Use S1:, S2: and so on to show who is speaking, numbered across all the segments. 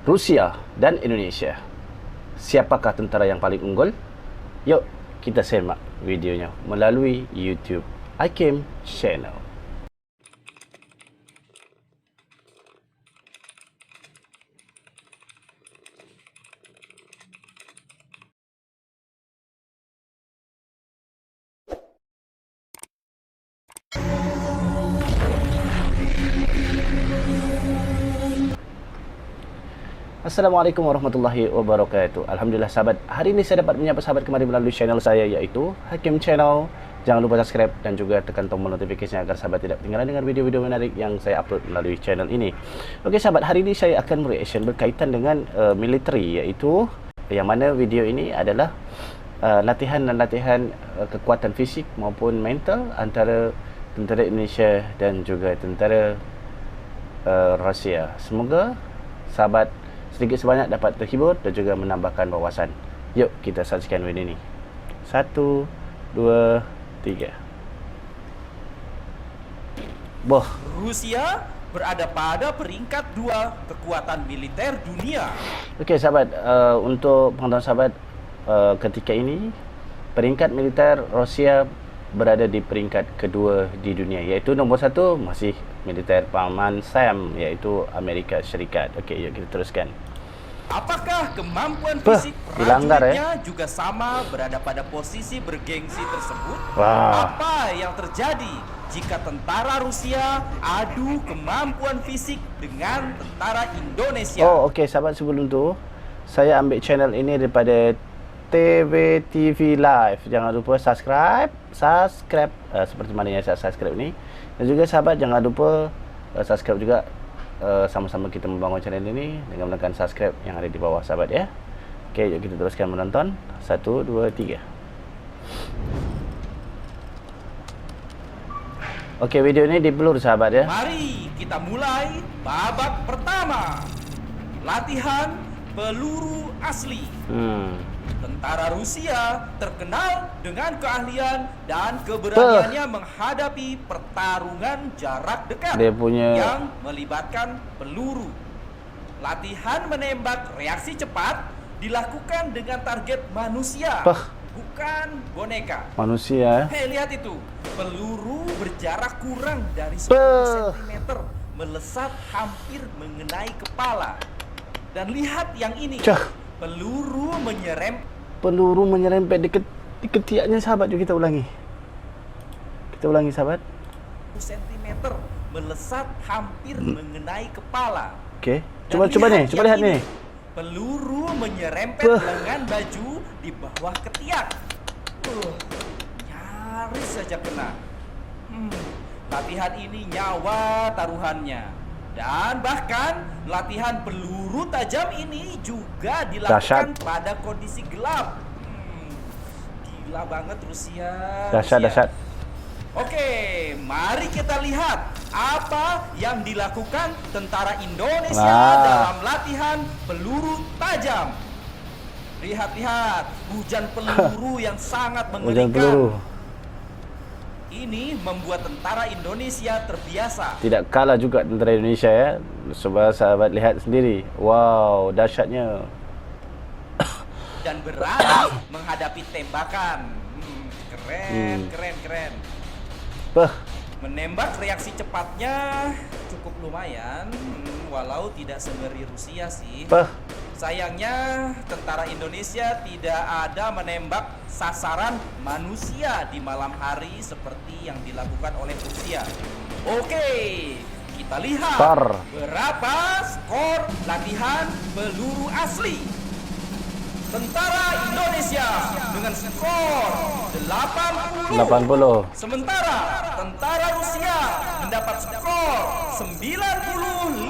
S1: Rusia dan Indonesia. Siapakah tentara yang paling unggul? Yuk, kita semak videonya melalui YouTube Hakim Channel. Assalamualaikum warahmatullahi wabarakatuh. Alhamdulillah sahabat, hari ini saya dapat menyapa sahabat kembali melalui channel saya, yaitu Hakim Channel. Jangan lupa subscribe dan juga tekan tombol notifikasinya agar sahabat tidak ketinggalan dengan video-video menarik yang saya upload melalui channel ini. Oke sahabat, hari ini saya akan mereaction berkaitan dengan military, yaitu yang mana video ini adalah latihan kekuatan fisik maupun mental antara tentera Indonesia dan juga tentera Rusia. Semoga sahabat sedikit sebanyak dapat terhibur dan juga menambahkan wawasan. Yuk kita saksikan video ini. 1, 2, 3.
S2: Rusia berada pada peringkat 2 kekuatan militer dunia.
S1: Okey sahabat, untuk pengetahuan sahabat, ketika ini peringkat militer Rusia berada di peringkat kedua di dunia, iaitu nombor 1 masih militer paman Sam, iaitu Amerika Syarikat. Okey, yuk kita teruskan.
S2: Apakah kemampuan fisik
S1: dilanggar
S2: prajuritnya juga sama berada pada posisi bergengsi tersebut?
S1: Wah.
S2: Apa yang terjadi jika tentara Rusia adu kemampuan fisik dengan tentara Indonesia?
S1: Oh, okey sahabat, sebelum tu saya ambil channel ini daripada TVTV Live. Jangan lupa subscribe seperti mana yang saya subscribe ni. Dan juga sahabat jangan lupa subscribe juga, sama-sama kita membangun channel ini dengan menekan subscribe yang ada di bawah sahabat ya. Okey, jom kita teruskan menonton. 1, 2, 3. Okey, video ini di-blur sahabat ya.
S2: Mari kita mulai babak pertama. Latihan peluru asli. Tentara Rusia terkenal dengan keahlian dan keberaniannya menghadapi pertarungan jarak dekat yang melibatkan peluru. Latihan menembak reaksi cepat dilakukan dengan target manusia, bukan boneka.
S1: Manusia.
S2: Hei, lihat itu. Peluru berjarak kurang dari 10 cm melesat hampir mengenai kepala. Dan lihat yang ini. Peluru menyerempet di ketiaknya sahabat. Jom kita ulangi. Kita ulangi sahabat. 10 cm melesat hampir mengenai kepala. Okey. Cuba lihat ni. Peluru menyerempet lengan baju di bawah ketiak. Nyaris saja kena. Latihan ini nyawa taruhannya. Dan bahkan latihan peluru tajam ini juga dilakukan pada kondisi gelap. Gila banget Rusia.
S1: Dahsyat.
S2: Oke, mari kita lihat apa yang dilakukan tentara Indonesia dalam latihan peluru tajam. Lihat, hujan peluru yang sangat mengerikan. Ini membuat tentara Indonesia terbiasa. Tidak kalah juga tentara Indonesia ya. Coba sahabat lihat sendiri. Wow, dahsyatnya. Dan berani menghadapi tembakan. Keren. Menembak reaksi cepatnya cukup lumayan, walau tidak sengeri Rusia sih. Sayangnya tentara Indonesia tidak ada menembak sasaran manusia di malam hari seperti yang dilakukan oleh Rusia. Oke, kita lihat berapa skor latihan peluru asli. Tentara Indonesia dengan skor 80. Sementara tentara Rusia mendapat skor 95.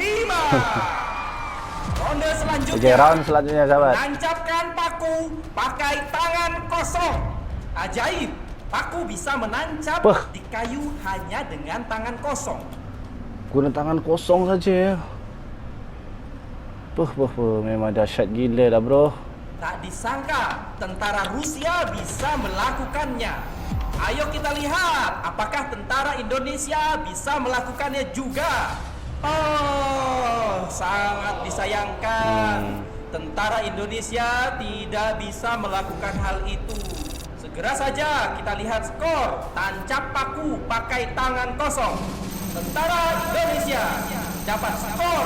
S2: Ronde selanjutnya, sahabat. Menancapkan paku pakai tangan kosong. Ajaib, paku bisa menancap di kayu hanya dengan tangan kosong. Guna tangan kosong saja ya. Memang dahsyat gila lah bro. Tak disangka tentara Rusia bisa melakukannya. Ayo kita lihat apakah tentara Indonesia bisa melakukannya juga. Oh, sangat disayangkan. Tentara Indonesia tidak bisa melakukan hal itu. Segera saja kita lihat skor. Tancap paku pakai tangan kosong. Tentara Indonesia dapat skor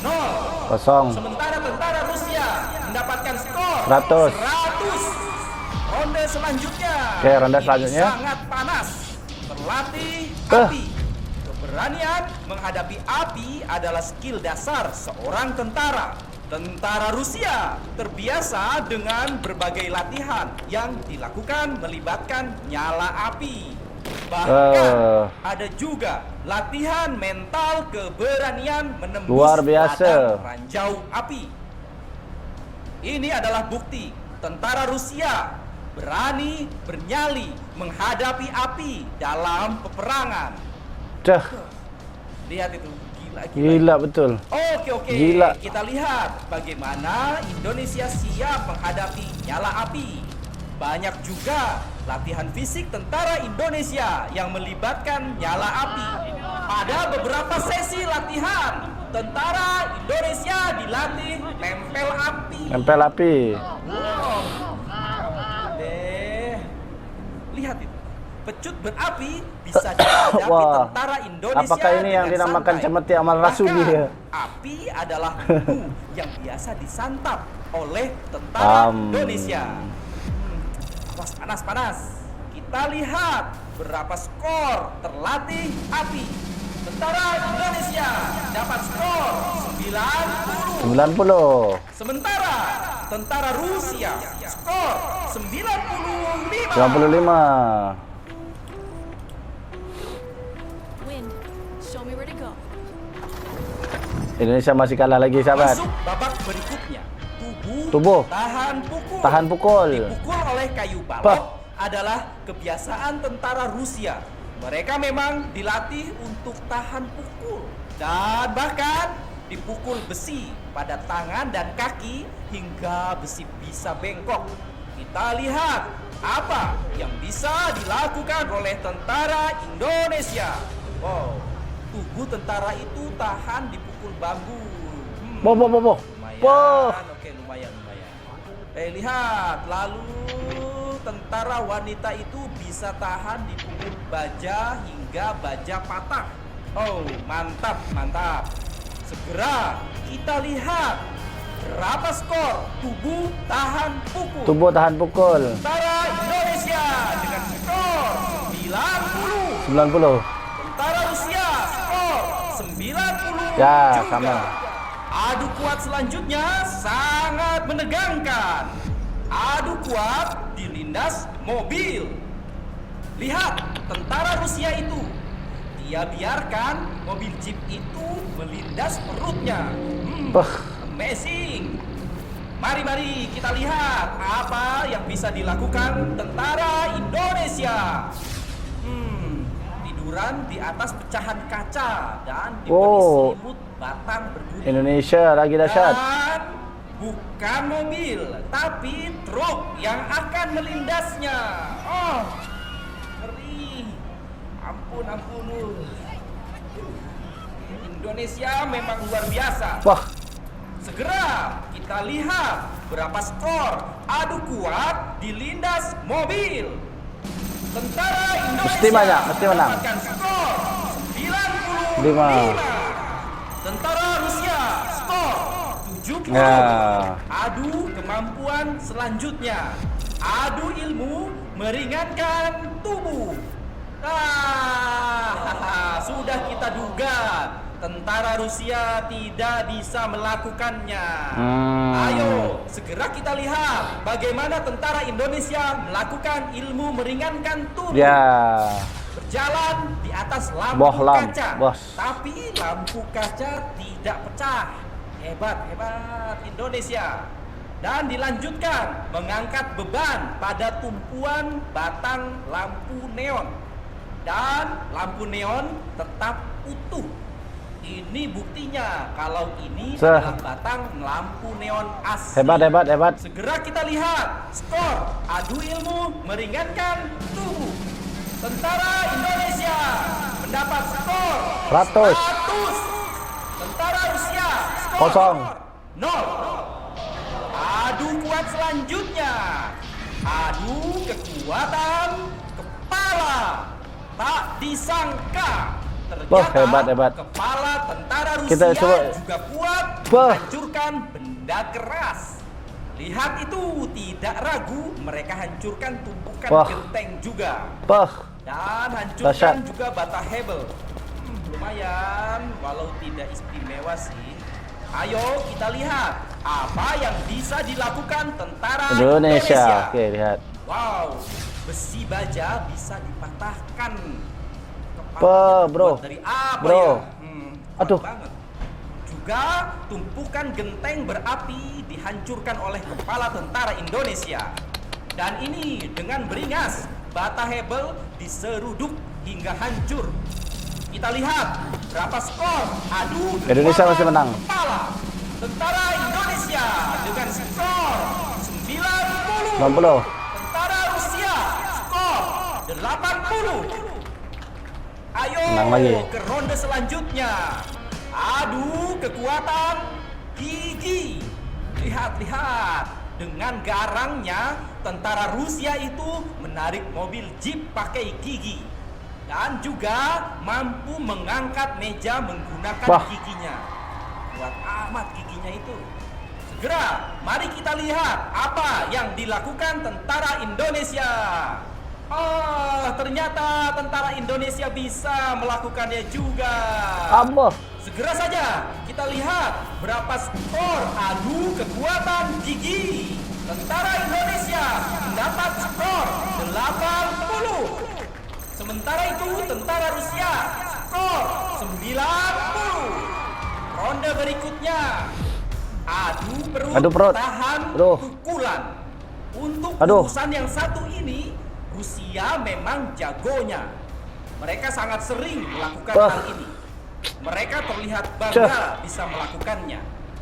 S2: 0.
S1: Kosong.
S2: Sementara tentara Rusia mendapatkan skor
S1: 100.
S2: 100. Ronde selanjutnya.
S1: Oke, ronde
S2: ini
S1: selanjutnya.
S2: sangat panas. Berlatih api. Keberanian menghadapi api adalah skill dasar seorang tentara. Tentara Rusia terbiasa dengan berbagai latihan yang dilakukan melibatkan nyala api. Bahkan ada juga latihan mental keberanian menembus
S1: Luar biasa.
S2: ladang ranjau api. Ini adalah bukti tentara Rusia berani bernyali menghadapi api dalam peperangan.
S1: Cah,
S2: Lihat itu, gila.
S1: gila betul.
S2: Oke,
S1: Gila.
S2: kita lihat bagaimana Indonesia siap menghadapi nyala api. Banyak juga latihan fisik tentara Indonesia yang melibatkan nyala api. Pada beberapa sesi latihan, tentara Indonesia dilatih nempel api.
S1: Nempel api.
S2: Lihat itu. Pecut berapi bisa dihadapi
S1: Wah.
S2: tentara Indonesia.
S1: Apakah ini yang
S2: dengan
S1: dinamakan
S2: santai.
S1: cemeti amal rasuli ya?
S2: Api adalah bumbu yang biasa disantap oleh tentara Indonesia. Panas. Kita lihat berapa skor terlatih api. Tentara Indonesia dapat skor 90.
S1: 90.
S2: Sementara tentara Rusia skor 95.
S1: 95.
S3: Wind, show me where to go.
S1: Indonesia masih kalah lagi, sahabat.
S2: Masuk babak berikutnya.
S1: Tubuh.
S2: Tahan pukul.
S1: Tahan pukul.
S2: Dipukul oleh kayu balok
S1: Bah.
S2: adalah kebiasaan tentara Rusia. Mereka memang dilatih untuk tahan pukul dan bahkan dipukul besi pada tangan dan kaki hingga besi bisa bengkok. Kita lihat apa yang bisa dilakukan oleh tentara Indonesia. Wow, tubuh tentara itu tahan dipukul bambu.
S1: Boh.
S2: Lumayan, oke, lumayan. Lihat, lalu tentara wanita itu bisa tahan dipukul baja hingga baja patah. Oh, mantap. Segera kita lihat berapa skor tubuh tahan pukul.
S1: Tubuh tahan pukul.
S2: Tentara Indonesia dengan skor 90.
S1: 90.
S2: Tentara Rusia skor 90.
S1: Ya,
S2: juga.
S1: sama.
S2: Adu kuat selanjutnya sangat menegangkan. Adu kuat dilindas mobil. Lihat tentara Rusia itu. Dia biarkan mobil jeep itu melindas perutnya. Amazing. Mari kita lihat apa yang bisa dilakukan tentara Indonesia. Tiduran di atas pecahan kaca dan diberi selimut batang berduri.
S1: Indonesia lagi dahsyat.
S2: Dan bukan mobil, tapi truk yang akan melindasnya. Oh, ngeri. Ampun. Indonesia memang luar biasa.
S1: Wah,
S2: Segera kita lihat berapa skor adu kuat dilindas mobil. Tentara Indonesia
S1: Mesti banyak, mesti menang.
S2: mendapatkan skor 95.
S1: 5.
S2: Tentara Rusia skor 70.
S1: Ya.
S2: Adu kemampuan selanjutnya. Adu ilmu meringankan tubuh. Sudah kita duga tentara Rusia tidak bisa melakukannya. Ayo, segera kita lihat bagaimana tentara Indonesia melakukan ilmu meringankan tubuh.
S1: Ya.
S2: Berjalan di atas lampu
S1: Bohlam,
S2: kaca,
S1: bos.
S2: tapi lampu kaca tidak pecah. Hebat Indonesia. Dan dilanjutkan mengangkat beban pada tumpuan batang lampu neon. Dan lampu neon tetap utuh. Ini buktinya kalau ini adalah batang lampu neon asli.
S1: Hebat.
S2: Segera kita lihat skor adu ilmu meringankan tubuh. Tentara Indonesia mendapat skor
S1: 100.
S2: Rusia, skor
S1: Kosong.
S2: 0. Adu kuat selanjutnya. Adu kekuatan kepala. Tak disangka. Ternyata
S1: Wah, hebat.
S2: kepala tentara Rusia
S1: Kita coba.
S2: juga kuat
S1: Wah.
S2: menghancurkan benda keras. Lihat itu, tidak ragu mereka hancurkan tumpukan
S1: Wah.
S2: genteng juga.
S1: Pah.
S2: Dan hancurkan
S1: Dahsyat.
S2: juga bata Hebel. Lumayan, walau tidak istimewa sih. Ayo kita lihat apa yang bisa dilakukan tentara
S1: Indonesia. Oke, lihat.
S2: Wow, besi baja bisa dipatahkan.
S1: Wah,
S2: Kepalanya
S1: bro.
S2: terbuat dari apa
S1: Bro.
S2: ya? Kuat
S1: Aduh.
S2: banget. Juga tumpukan genteng berapi dihancurkan oleh kepala tentara Indonesia. Dan ini dengan beringas, bata Hebel diseruduk hingga hancur. Kita lihat berapa skor adu
S1: Indonesia masih
S2: kekuatan
S1: menang.
S2: kepala. Tentara Indonesia dengan skor 90.
S1: 60.
S2: Tentara Rusia skor 80. Ayo
S1: Menang lagi.
S2: ke ronde selanjutnya. Adu kekuatan gigi. Lihat. Dengan garangnya, tentara Rusia itu menarik mobil jeep pakai gigi. Dan juga mampu mengangkat meja menggunakan
S1: Wah.
S2: giginya. Kuat amat giginya itu. Segera, mari kita lihat apa yang dilakukan tentara Indonesia. Ternyata tentara Indonesia bisa melakukannya juga.
S1: Apa?
S2: Segera saja kita lihat berapa skor adu kekuatan gigi. Tentara Indonesia mendapat skor 80. Sementara itu tentara Rusia skor 90. Ronde berikutnya. Adu perut. Tahan
S1: Aduh.
S2: pukulan. Untuk
S1: Aduh.
S2: urusan yang satu ini, Rusia memang jagonya. Mereka sangat sering melakukan
S1: Wah.
S2: hal ini. Mereka terlihat bangga bisa melakukannya.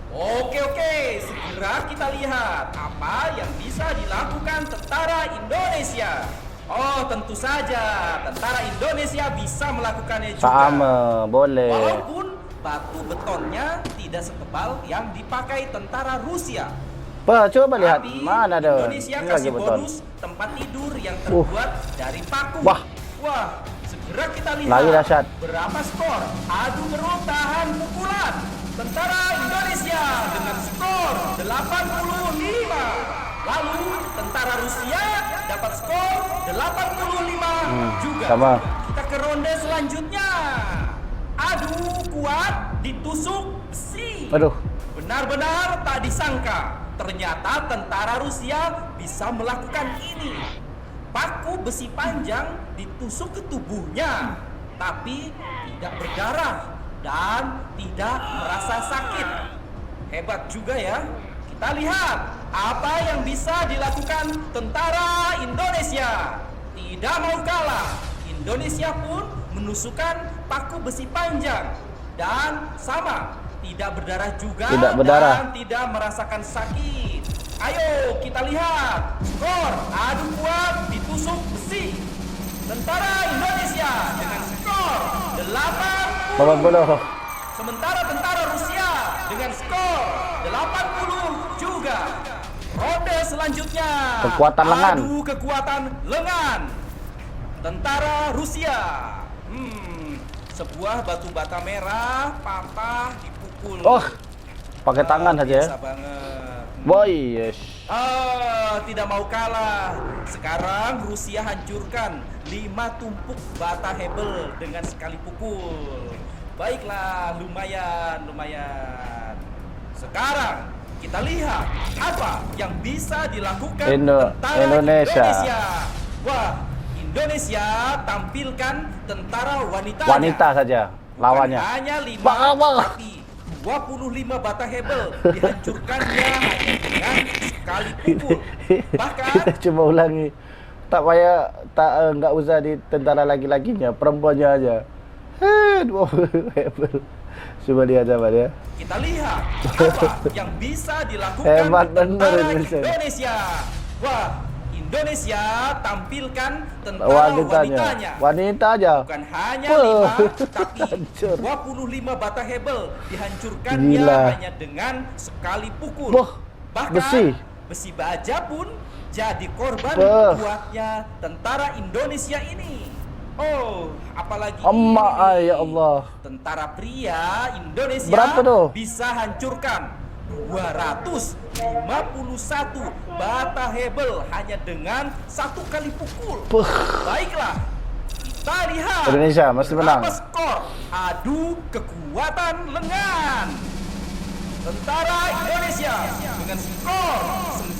S2: Oke, segera kita lihat apa yang bisa dilakukan tentara Indonesia. Oh, tentu saja tentara Indonesia bisa melakukannya juga.
S1: Sama, boleh.
S2: Walaupun batu betonnya tidak setebal yang dipakai tentara Rusia.
S1: Pak, coba lihat.
S2: Tapi
S1: Mana ada?
S2: Indonesia
S1: Ini lagi
S2: kasih
S1: beton.
S2: bonus tempat tidur yang terbuat dari paku.
S1: Wah.
S2: Segera kita lihat
S1: Lagi dahsyat.
S2: berapa skor adu perut tahan pukulan tentara Indonesia dengan skor 85. Lalu tentara Rusia dapat skor 85 juga.
S1: sama.
S2: Kita ke ronde selanjutnya. Adu kuat ditusuk besi.
S1: Aduh.
S2: Benar-benar tak disangka, ternyata tentara Rusia bisa melakukan ini. Paku besi panjang ditusuk ke tubuhnya, tapi tidak berdarah dan tidak merasa sakit. Hebat juga ya. Kita lihat apa yang bisa dilakukan tentara Indonesia. Tidak mau kalah, Indonesia pun menusukkan paku besi panjang dan sama, tidak berdarah juga
S1: Tidak berdarah.
S2: dan tidak merasakan sakit. Ayo kita lihat skor adu kuat ditusuk besi. Tentara Indonesia dengan skor 80.
S1: 80.
S2: Sementara tentara Rusia dengan skor 80 juga. Ronde selanjutnya.
S1: Kekuatan lengan.
S2: Adu kekuatan lengan. Tentara Rusia. Sebuah batu bata merah patah dipukul.
S1: Oh, pakai tangan saja ya.
S2: Biasa banget.
S1: Boy, yes.
S2: Tidak mau kalah. Sekarang Rusia hancurkan 5 tumpuk bata Hebel dengan sekali pukul. Baiklah, lumayan. Sekarang kita lihat apa yang bisa dilakukan tentara Indonesia. Wah, Indonesia tampilkan tentara wanitanya.
S1: Wanita saja lawannya.
S2: Bukan hanya 5,
S1: Bang.
S2: tapi 25 bata Hebel dihancurkannya hanya dengan sekali pukul. Bahkan
S1: Kita coba ulangi. Tak payah, nggak usah di tentara laki-lakinya, perempuannya aja. 20 Hebel. Coba lihat sahabat ya.
S2: kita lihat apa yang bisa dilakukan
S1: Hebat bener
S2: tentara
S1: Indonesia.
S2: Indonesia. Wah, Indonesia tampilkan tentara wanitanya.
S1: Wanita aja.
S2: Bukan hanya
S1: Wah.
S2: 5, tapi
S1: Hancur.
S2: 25 bata Hebel dihancurkannya
S1: Gila.
S2: hanya dengan sekali pukul.
S1: Boh,
S2: Bahkan
S1: besi.
S2: baja pun jadi korban
S1: Bah.
S2: kuatnya tentara Indonesia ini. Oh, apalagi
S1: Amma,
S2: ini.
S1: ya Allah.
S2: Tentara pria Indonesia
S1: Berapa tuh?
S2: bisa hancurkan 251 bata Hebel hanya dengan satu kali pukul.
S1: Puh.
S2: Baiklah, kita lihat
S1: Indonesia masih menang.
S2: berapa skor adu kekuatan lengan. Tentara Indonesia dengan skor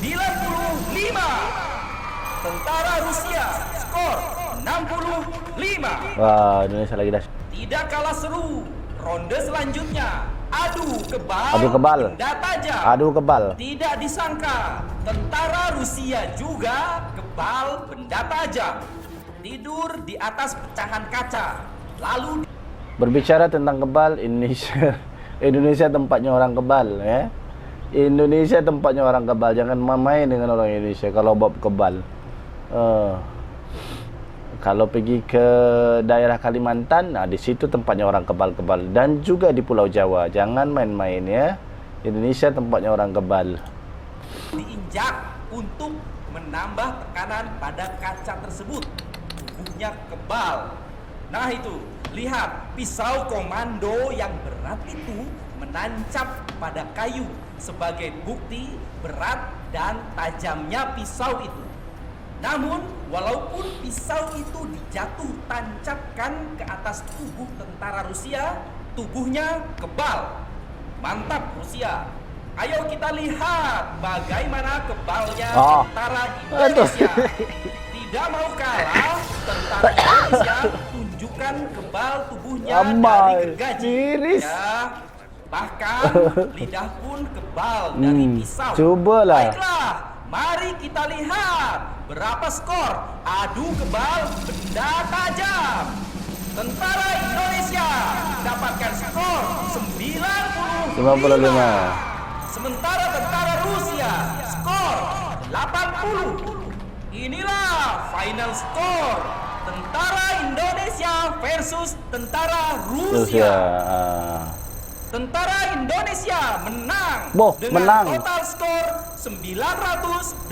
S2: 95. Tentara Rusia skor 65.
S1: Wah, Indonesia lagi dah.
S2: Tidak kalah seru, ronde selanjutnya adu kebal.
S1: Adu kebal.
S2: Benda tajam.
S1: Adu kebal.
S2: Tidak disangka, tentara Rusia juga kebal benda tajam. Tidur di atas pecahan kaca. Lalu
S1: Berbicara tentang kebal, Indonesia Indonesia tempatnya orang kebal, ya. Indonesia tempatnya orang kebal. Jangan main dengan orang Indonesia kalau bab kebal. Kalau pergi ke daerah Kalimantan, nah di situ tempatnya orang kebal-kebal, dan juga di Pulau Jawa. Jangan main-main, ya. Indonesia tempatnya orang kebal.
S2: diinjak untuk menambah tekanan pada kaca tersebut. Tubuhnya kebal. Nah itu, lihat pisau komando yang berat itu menancap pada kayu sebagai bukti berat dan tajamnya pisau itu. Namun, walaupun pisau itu dijatuh tancapkan ke atas tubuh tentara Rusia, tubuhnya kebal. Mantap Rusia. Ayo kita lihat bagaimana kebalnya tentara Indonesia. Tidak mau kalah, tentara Indonesia tunjukkan kebal tubuhnya dari gergaji.
S1: Miris.
S2: Ya, bahkan lidah pun kebal dari pisau.
S1: Cobalah.
S2: Baiklah, mari kita lihat berapa skor adu kebal benda tajam. Tentara Indonesia dapatkan skor 95. Sementara tentara Rusia skor 80. Inilah final skor tentara Indonesia versus tentara Rusia. Tentara Indonesia menang dengan total skor 980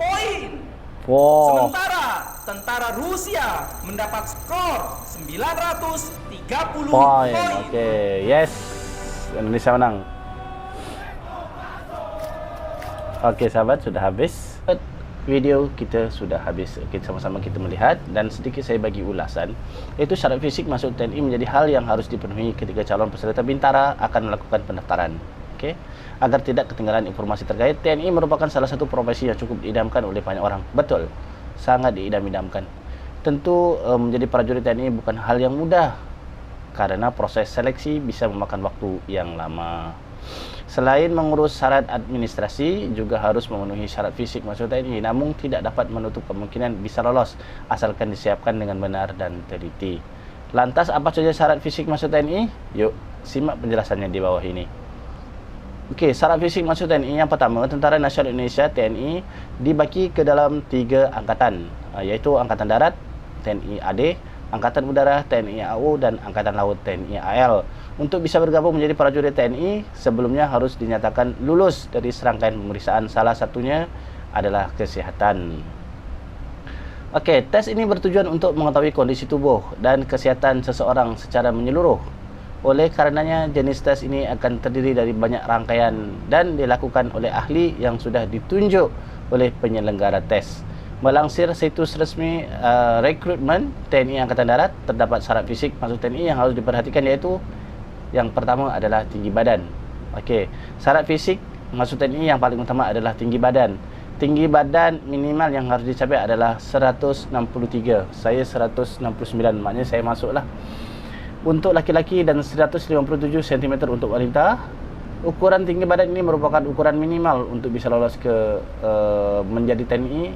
S2: poin. Sementara tentara Rusia mendapat skor 930 poin.
S1: Oke, yes. Indonesia menang. Oke sahabat, sudah habis. Video kita sudah habis. Oke, sama-sama kita melihat, dan sedikit saya bagi ulasan. Yaitu syarat fisik masuk TNI menjadi hal yang harus dipenuhi ketika calon peserta Bintara akan melakukan pendaftaran. Oke, agar tidak ketinggalan informasi terkait, TNI merupakan salah satu profesi yang cukup diidamkan oleh banyak orang. Betul, sangat diidam-idamkan. Tentu menjadi prajurit TNI bukan hal yang mudah, karena proses seleksi bisa memakan waktu yang lama. Selain mengurus syarat administrasi, juga harus memenuhi syarat fisik masuk TNI, namun tidak dapat menutup kemungkinan bisa lolos asalkan disiapkan dengan benar dan teliti. Lantas apa saja syarat fisik masuk TNI? Yuk, simak penjelasannya di bawah ini. Oke, syarat fisik masuk TNI yang pertama, Tentara Nasional Indonesia TNI dibagi ke dalam 3 angkatan, yaitu Angkatan Darat TNI AD, Angkatan Udara TNI AU, dan Angkatan Laut TNI AL. Untuk bisa bergabung menjadi prajurit TNI, sebelumnya harus dinyatakan lulus dari serangkaian pemeriksaan. Salah satunya adalah kesehatan. Oke, tes ini bertujuan untuk mengetahui kondisi tubuh dan kesehatan seseorang secara menyeluruh. Oleh karenanya, jenis tes ini akan terdiri dari banyak rangkaian dan dilakukan oleh ahli yang sudah ditunjuk oleh penyelenggara tes. Melansir situs resmi rekrutmen TNI Angkatan Darat, terdapat syarat fisik masuk TNI yang harus diperhatikan, yaitu yang pertama adalah tinggi badan. Okey, syarat fisik masuk TNI yang paling utama adalah tinggi badan. Tinggi badan minimal yang harus dicapai adalah 163. Saya 169, maknanya saya masuklah. Untuk laki-laki dan 157 cm untuk wanita. Ukuran tinggi badan ini merupakan ukuran minimal untuk bisa lolos ke menjadi TNI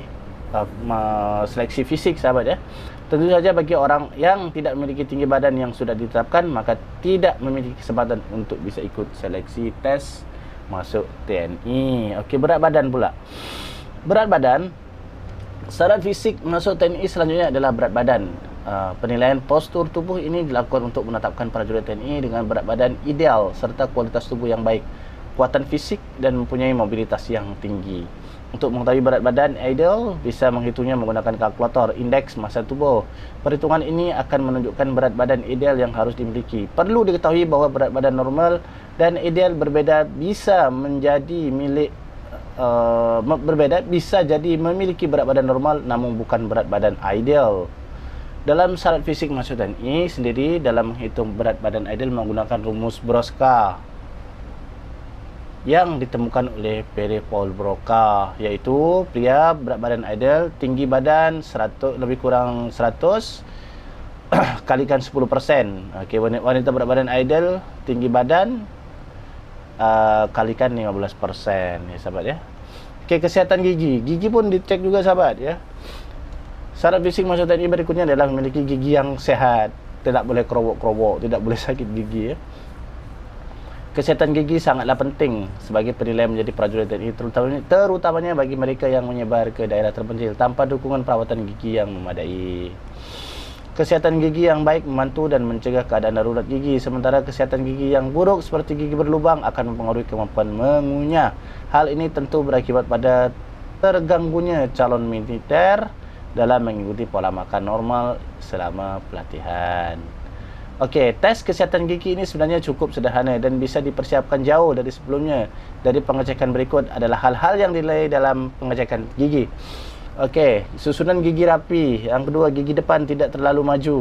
S1: seleksi fisik, sahabat ya. Tentu saja bagi orang yang tidak memiliki tinggi badan yang sudah ditetapkan, maka tidak memiliki kesempatan untuk bisa ikut seleksi tes masuk TNI. Okey, berat badan pula. Berat badan Syarat fisik masuk TNI selanjutnya adalah berat badan. Penilaian postur tubuh ini dilakukan untuk menetapkan prajurit TNI dengan berat badan ideal serta kualitas tubuh yang baik, kekuatan fisik dan mempunyai mobilitas yang tinggi. Untuk mengetahui berat badan ideal, bisa menghitungnya menggunakan kalkulator indeks massa tubuh. Perhitungan ini akan menunjukkan berat badan ideal yang harus dimiliki. Perlu diketahui bahawa berat badan normal dan ideal berbeda, bisa jadi memiliki berat badan normal namun bukan berat badan ideal. Dalam syarat fisik masuk TNI sendiri, dalam menghitung berat badan ideal menggunakan rumus Broca yang ditemukan oleh Pierre Paul Broca, iaitu pria berat badan ideal, tinggi badan 100 lebih kurang 100 kalikan 10%. Okey, wanita berat badan ideal, tinggi badan kalikan 15% ya sahabat ya. Okey, kesihatan gigi. Gigi pun dicek juga sahabat ya. Syarat fisik masuk TNI berikutnya adalah memiliki gigi yang sehat. Tidak boleh kerobok-kerobok, tidak boleh sakit gigi ya. Kesihatan gigi sangatlah penting sebagai penilaian menjadi prajurit TNI, terutamanya bagi mereka yang menyebar ke daerah terpencil tanpa dukungan perawatan gigi yang memadai. Kesihatan gigi yang baik membantu dan mencegah keadaan darurat gigi, sementara kesihatan gigi yang buruk seperti gigi berlubang akan mempengaruhi kemampuan mengunyah. Hal ini tentu berakibat pada terganggunya calon militer dalam mengikuti pola makan normal selama pelatihan. Okey, tes kesihatan gigi ini sebenarnya cukup sederhana dan bisa dipersiapkan jauh dari sebelumnya. Dari pengecekan berikut adalah hal-hal yang dinilai dalam pengecekan gigi. Okey, susunan gigi rapi. Yang kedua, gigi depan tidak terlalu maju.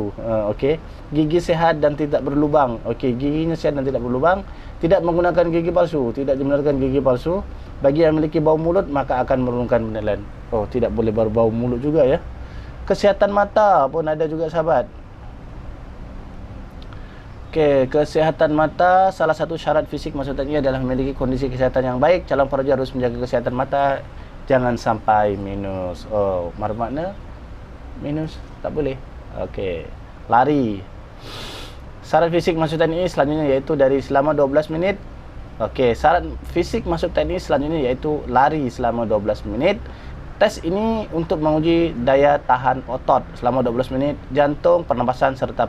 S1: Okey, gigi sehat dan tidak berlubang. Okey, giginya sehat dan tidak berlubang. Tidak menggunakan gigi palsu, tidak menggunakan gigi palsu. Bagi yang memiliki bau mulut maka akan menurunkan penilaian. Oh, tidak boleh berbau mulut juga ya. Kesihatan mata pun ada juga sahabat. Okey, kesihatan mata, salah satu syarat fisik masuk TNI adalah memiliki kondisi kesihatan yang baik. Calon prajurit harus menjaga kesihatan mata, jangan sampai minus. Oh, bermakna minus tak boleh. Okey, lari. Syarat fisik masuk TNI selanjutnya iaitu dari selama 12 minit. Okey, syarat fisik masuk TNI selanjutnya iaitu lari selama 12 minit. Tes ini untuk menguji daya tahan otot selama 12 minit, jantung, pernafasan serta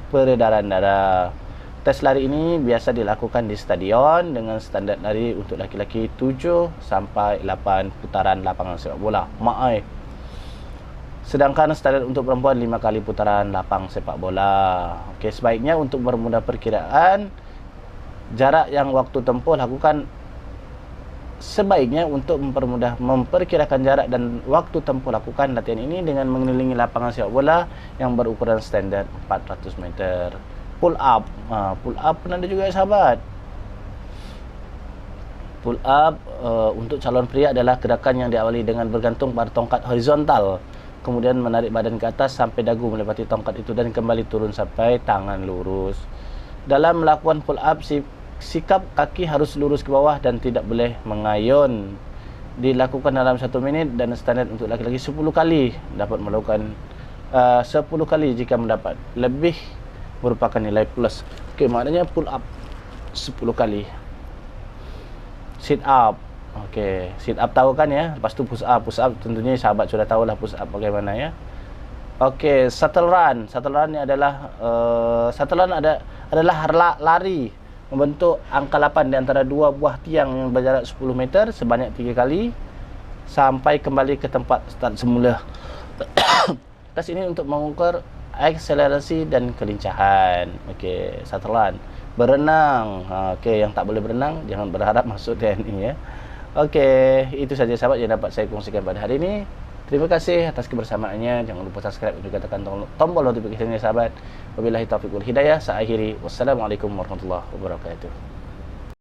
S1: peredaran darah. Tes lari ini biasa dilakukan di stadion dengan standar lari untuk laki-laki 7 sampai 8 putaran lapangan sepak bola. Sedangkan standar untuk perempuan 5 kali putaran lapang sepak bola. Okey, sebaiknya untuk mempermudah perkiraan jarak yang waktu tempuh lakukan memperkirakan jarak dan waktu tempuh lakukan latihan ini dengan mengelilingi lapangan sepak bola yang berukuran standar 400 meter. Pull up. Pull up pun ada juga sahabat. Pull up untuk calon pria adalah gerakan yang diawali dengan bergantung pada tongkat horizontal, kemudian menarik badan ke atas sampai dagu melewati tongkat itu dan kembali turun sampai tangan lurus. Dalam melakukan pull up, sikap kaki harus lurus ke bawah dan tidak boleh mengayun. Dilakukan dalam 1 minit dan standar untuk laki-laki 10 kali. Dapat melakukan 10 kali jika mendapat lebih merupakan nilai plus. Okey, maknanya pull up 10 kali. Sit up. Okey, sit up tahu kan ya. Lepas tu push up. Push up tentunya sahabat sudah tahulah push up bagaimana ya. Okey, shuttle run. Shuttle run ni adalah adalah lari membentuk angka 8 di antara dua buah tiang yang berjarak 10 meter sebanyak 3 kali sampai kembali ke tempat start semula. Tes ini untuk mengukur akselerasi dan kelincahan. Okey, shuttle run. Berenang. Okey, yang tak boleh berenang jangan berharap masuk TNI ya. Okey, itu saja sahabat yang dapat saya kongsikan pada hari ini. Terima kasih atas kebersamaannya. Jangan lupa subscribe dan juga tekan tombol notifikasinya sahabat. Wabillahi taufiq wal hidayah. Saya akhiri. Wassalamualaikum warahmatullahi wabarakatuh.